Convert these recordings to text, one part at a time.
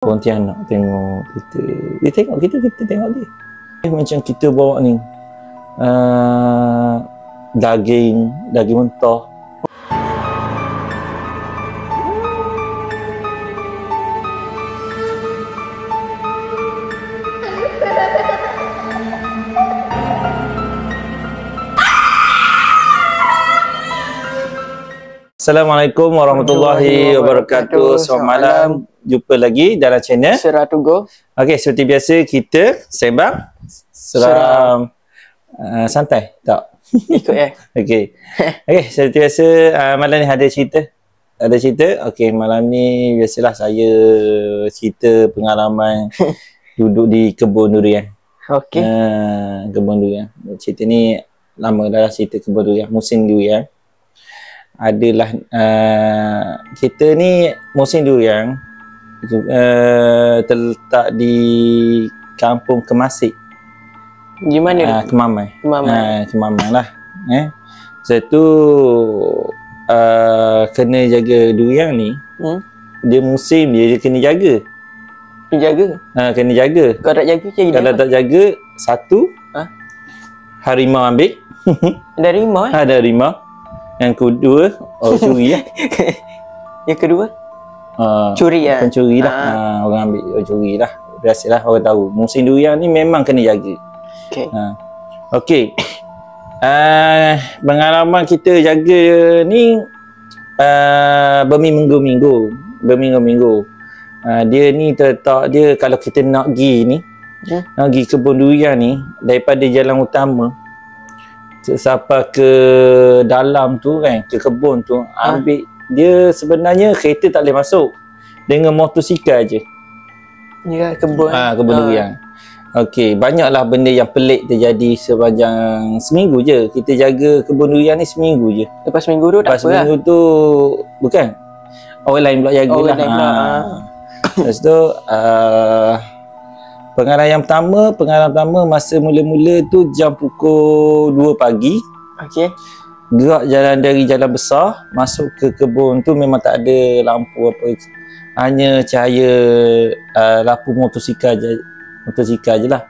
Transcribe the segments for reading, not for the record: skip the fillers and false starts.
Pontianak tengok kita. Dia tengok kita, kita tengok dia. Macam kita bawa ni daging mentah. Assalamualaikum warahmatullahi wabarakatuh. Selamat malam. Jumpa lagi dalam channel Seratugo. Okey, seperti biasa kita sembang seram santai tak? Ikut ya. Okey. Okey, seperti biasa malam ni ada cerita. Ada cerita. Okey, malam ni biasalah saya cerita pengalaman duduk di kebun durian. Okey. Kebun durian. Cerita ni lama dah cerita kebun durian, musim durian. Adalah kita ni musim durian terletak di Kampung Kemasik. Di mana? Kemamai. Kemamai lah. So tu kena jaga durian ni. Dia musim dia kena jaga. Jaga? Kena jaga. Kalau tak jaga macam mana? Kalau tak jaga, satu harimau ambil. Ada harimau Ada harimau. Yang kedua, curi lah. Yang kedua? Curi lah. Pencuri lah. Orang ambil curi lah. Biasalah orang tahu. Musim durian ni memang kena jaga. Okay. Okey. Pengalaman kita jaga ni berminggu-minggu. Dia ni terletak dia kalau kita nak pergi ni, nak pergi kebun durian ni daripada jalan utama sampai ke dalam tu kan, ke kebun tu, ambil dia sebenarnya kereta tak boleh masuk, dengan motosikal je. Ya, kebun. Kebun durian. Okey, banyaklah benda yang pelik terjadi sepanjang seminggu je. Kita jaga kebun durian ni seminggu je. Lepas seminggu tu tak apa lah. Lepas seminggu tu bukan. Orang lain pula jaga lah. Lepas tu pengalaman pertama masa mula-mula tu jam pukul 2 pagi. Okey. Gerak jalan dari jalan besar masuk ke kebun tu memang tak ada lampu apa. Hanya cahaya lampu motosikal je lah.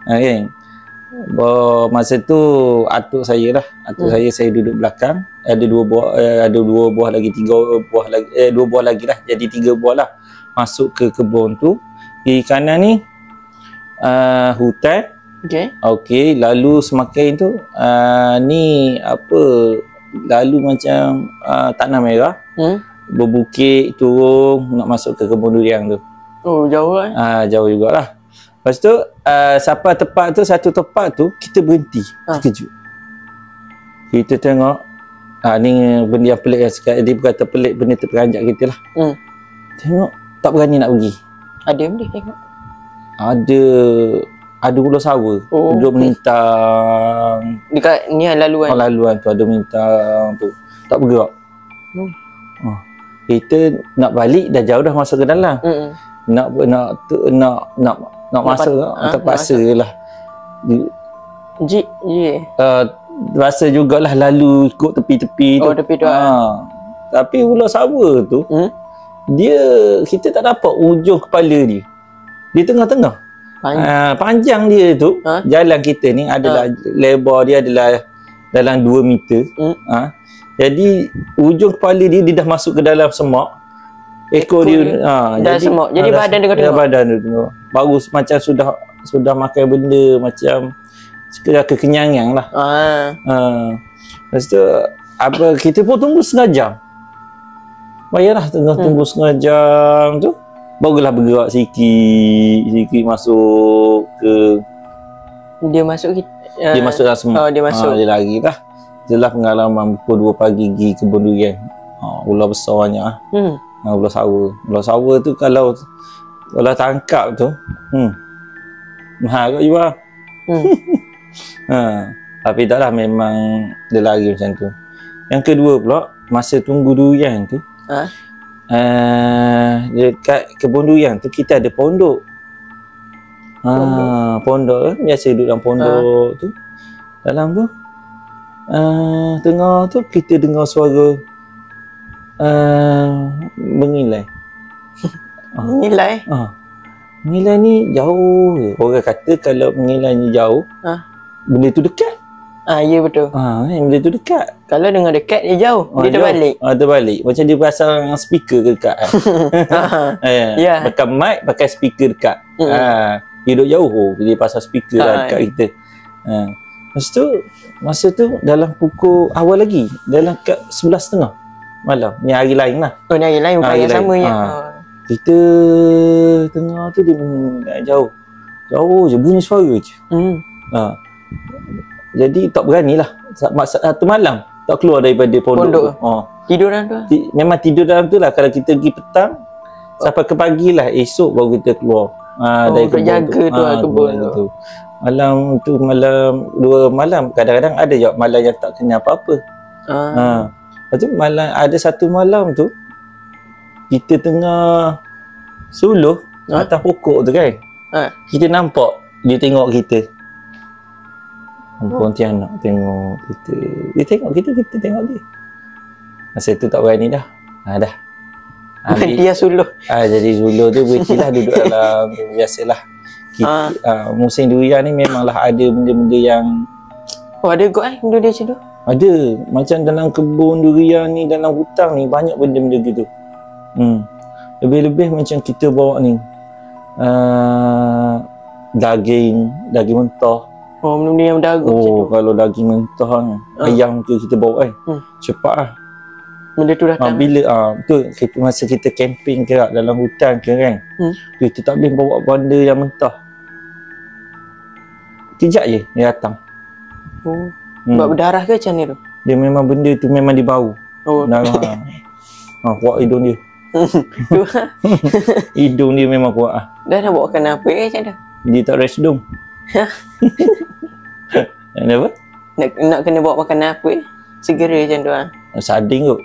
Kan? Masa tu atuk saya lah. Saya duduk belakang. Ada dua buah lagi, dua buah lagi lah. Jadi 3 buah lah. Masuk ke kebun tu. Kiri kanan ni hutan. Okey, lalu semakin tu ni apa, lalu macam tanah merah. Berbukit turun nak masuk ke kebun durian tu. Oh, jauh lah. Jauh jugalah. Lepas tu sampai satu tempat tu kita berhenti. Terkejut. Kita tengok ni benda yang pelik yang sekarang. Dia berkata pelik, benda terperanjat kita lah. Tengok tak berani nak pergi. Ada benda tengok. Ada ular sawa. Duduk melintang dekat ni laluan. Laluan tu ada melintang tu. Tak bergerak. Kita nak balik dah jauh dah masuk ke dalam. Nak masuk terpaksa lah. Rasa jugalah lalu ikut tepi-tepi tu. Tepi tu. Tapi ular sawa tu kita tak dapat ujung kepala dia. Di tengah-tengah. Panjang dia tu, jalan kita ni adalah lebar dia adalah dalam 2 meter. Jadi ujung kepala dia dah masuk ke dalam semak. Ekor dia dah semak. Jadi badan dia tengok. Badan dia tengok. Baru macam sudah makan benda, macam sekedar kekenyangan lah. Lepas tu kita pun tunggu setengah jam. Bayarlah tunggu setengah jam tu, barulah bergerak sikit masuk ke. Dia masuk dalam semak. Dia lari lah. Itulah pengalaman pukul 2 pagi pergi kebun durian. Ular besar banyak lah. Ular sawa tu kalau tangkap tu mahal kot jual. Tapi taklah, memang dia lari macam tu. Yang kedua pula, masa tunggu durian tu, dekat kebun durian tu kita ada pondok. Pondok biasa duduk dalam pondok tu. Dalam tu tengah tu kita dengar suara mengilai. Nilai. Nilai ni jauh je. Orang kata kalau nilai ni jauh, benda tu dekat. Ya betul. Benda tu dekat. Kalau dengar dekat dia jauh, dia terbalik. Terbalik. Macam dia pasang speaker dekat. Ya. Pakai mic, pakai speaker dekat. Dia duduk jauh, dia pasang speaker dekat kita. Masa tu dalam pukul awal lagi, dalam kat 11.30 malam. Ni hari lain lah. Ni hari lain, bukan yang sama ya. Kita tengah tu dia jauh. Jauh je, bunyi suara je. Jadi tak beranilah. Satu malam tak keluar daripada pondok. Tidur dalam tu lah. Memang tidur dalam tu lah. Kalau kita pergi petang sampai ke pagi lah, esok baru kita keluar. Dari kebun jaga tu kebun tu. Malam tu malam 2 malam. Kadang-kadang ada je malam yang tak kena apa-apa. Lepas tu malam, ada satu malam tu kita tengah suluh atas pokok tu kan. Kita nampak dia tengok kita. Pontianak tengok kita. Dia tengok kita, kita tengok dia. Masa tu tak berani dah. Dah. Dia suluh. Jadi suluh tu berhentilah duduk dalam tu. Biasalah. Kita, musim durian ni memanglah ada benda-benda yang ada kot benda dia macam tu. Ada. Macam dalam kebun durian ni, dalam hutang ni banyak benda-benda gitu. Lebih-lebih macam kita bawa ni daging mentah. Benda-benda yang berdagu macam tu. Kalau daging mentah ni, ayam tu kita bawa kan. Cepat lah. Benda tu datang. Betul. Masa kita camping ke dalam hutan ke kan. Kita tak boleh bawa benda yang mentah. Kejap je dia datang. Sebab berdarah ke macam ni tu? Dia memang benda tu memang dia bau. Kuat hidung dia. Hidung dia memang kuat lah. Dah nak bawa makan apa macam tu? Dia tak rest hidung. Kenapa? Nak kena bawa makanan apa segera macam tu lah. Sarding kot.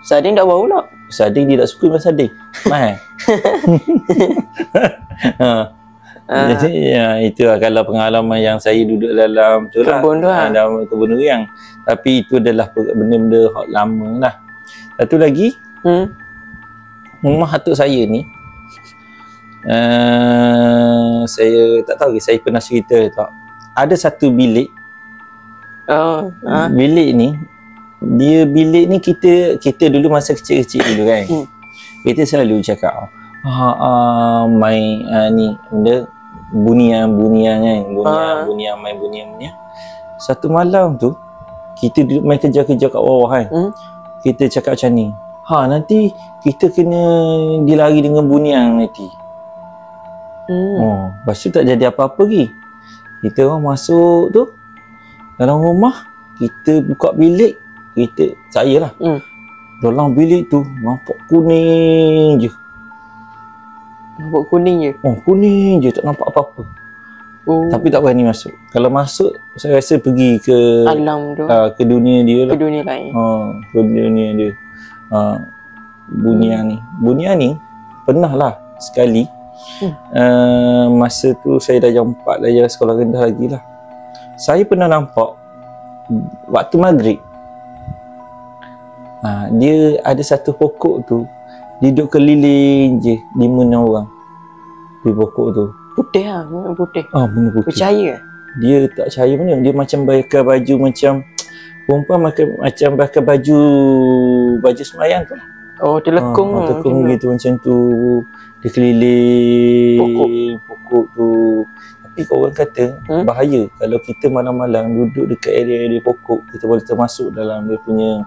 Sarding tak bau pula. Sarding dia tak suka makan sarding. Mahal. Jadi itulah kalau pengalaman yang saya duduk dalam tu lah. Kebun tu lah. Dalam kebun durian. Tapi itu adalah benda-benda lama lah. Satu lagi, rumah atuk saya ni, saya tak tahu saya pernah cerita tak. Ada satu bilik. Bilik ni kita dulu masa kecil-kecil dulu kan. Kita selalu cakap main ni benda bunian kan. Bunian main bunian. Satu malam tu kita duduk main kerja-kerja kat bawah kan. Kita cakap macam ni. Nanti kita kena dilari dengan bunian nanti. Lepas tu tak jadi apa-apa lagi. Kita orang masuk tu dalam rumah, kita buka bilik, saya lah. Dalam bilik tu nampak kuning je. Nampak kuning je? Kuning je, tak nampak apa-apa. Tapi tak berani masuk. Kalau masuk, saya rasa pergi ke alam tu, ke dunia dia lah. Ke dunia lain. Ke dunia dia. Bunian ni pernah lah sekali. Masa tu saya dah jam 4 dah, sekolah rendah lagi lah. Saya pernah nampak waktu maghrib, dia ada satu pokok tu, dia duduk keliling je 5-6 orang di pokok tu. Putih lah, memang putih. Benar putih. Percaya? Dia tak percaya mana. Dia macam pakai baju macam perempuan macam pakai baju semayang tu. Terlekung. Terlekung gitu macam tu. Dia keliling pokok tu. Tapi orang kata bahaya kalau kita malam-malam duduk dekat area pokok, kita boleh termasuk dalam dia punya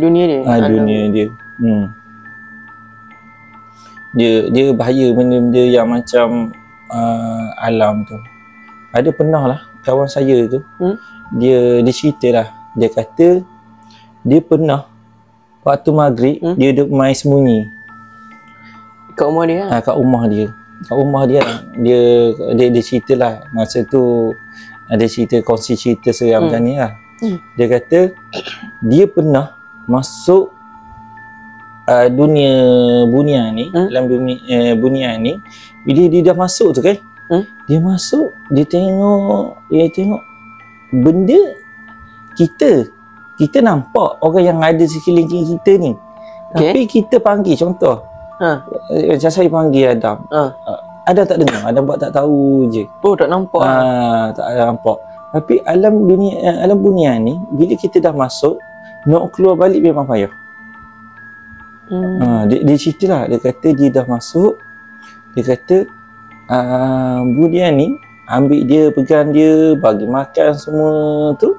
dunia dia. Dunia dia. Dia bahaya benda-benda yang macam alam tu. Ada pernah lah kawan saya tu, dia cerita lah. Dia kata dia pernah waktu maghrib dia duduk main sembunyi kat rumah dia lah. Kat rumah dia dia cerita lah. Masa tu ada kongsi cerita seram macam ni lah. Dia kata dia pernah masuk dunia bunian ni, dalam dunia bunian ni. Bila dia dah masuk tu kan, dia masuk, dia tengok benda kita nampak orang yang ada sekeliling kita ni. Tapi kita panggil, contoh Macam saya panggil Adam. Adam tak dengar. Adam buat tak tahu je. Oh, tak nampak. Tak ada nampak. Tapi alam dunia ni, bila kita dah masuk, nak keluar balik memang payah. Dia cerita lah. Dia kata dia dah masuk. Dia kata bunia ni ambil dia, pegang dia, bagi makan semua tu.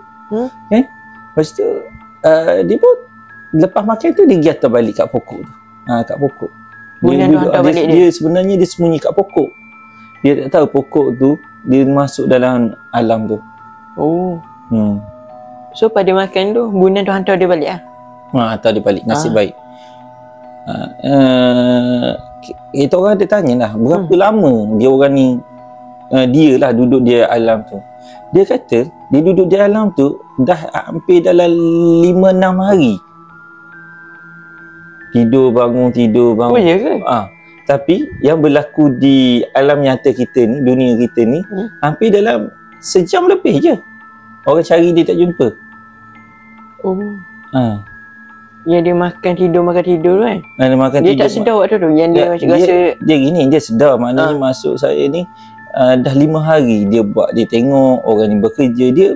Kan? Lepas tu dia pun lepas makan tu dia pergi atas balik kat pokok tu. Kat pokok. Dia sebenarnya dia sembunyi kat pokok. Dia tak tahu pokok tu dia masuk dalam alam tu. So pada makan tu bunia tu hantar dia balik hantar dia balik. Nasib baik. Kita orang ada tanya lah berapa lama dia orang ni dia lah duduk di alam tu. Dia kata dia duduk di alam tu dah hampir dalam 5-6 hari. Tidur bangun. Oh ya ke? Tapi yang berlaku di alam nyata kita ni, dunia kita ni, hampir dalam sejam lebih je. Orang cari dia tak jumpa. Yang dia makan tidur kan? Dia tak sedar waktu tu. Yang dia macam rasa dia gini, dia sedar. Maknanya masuk saya ni dah 5 hari dia buat, dia tengok orang ni bekerja, dia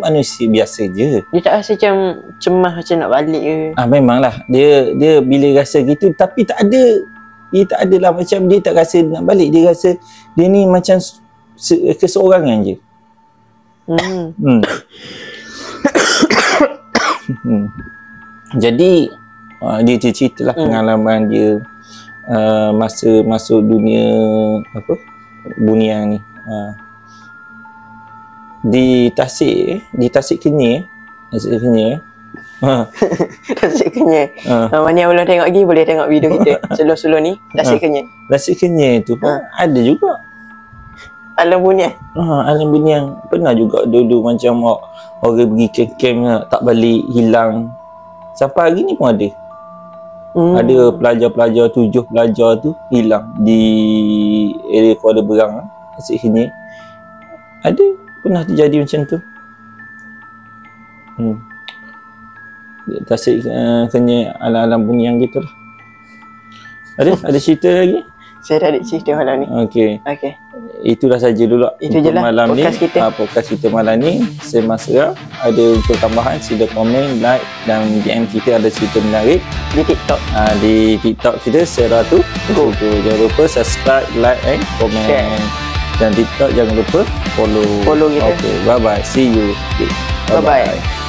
manusia biasa je. Dia tak rasa macam cemas macam nak balik ke? Memanglah dia bila rasa gitu, tapi tak ada lah macam dia tak rasa nak balik. Dia rasa dia ni macam keseorangan je. Jadi dia ceritalah pengalaman dia masa masuk dunia bunia ni. Di Tasik Kenyir. Tasik Kenyir. Mana yang belum tengok lagi boleh tengok video kita sebelum ni. Tasik Kenyir. Tasik Kenyir tu ada juga alam bunia. Alam bunia. Pernah juga dulu macam orang pergi camp tak balik, hilang. Sampai hari ni pun ada. Ada pelajar-pelajar, 7 pelajar tu hilang di area Kuala Berang, Tasik Kenyir. Ada pernah terjadi macam tu. Tasik Kenyir alam-alam bunia gitu lah. Ada cerita lagi? Saya dah ada cerita malam ni. Okey. Itulah saja dulu itu je lah malam podcast ni. Kita. Podcast kita malam ni. Saya Masra. Ada untuk tambahan sila komen, like dan DM kita ada cerita menarik di TikTok. Di TikTok kita Sera tu. Jangan lupa subscribe, like and komen. Share. Dan TikTok jangan lupa follow kita. Okay, bye bye. See you. Bye bye.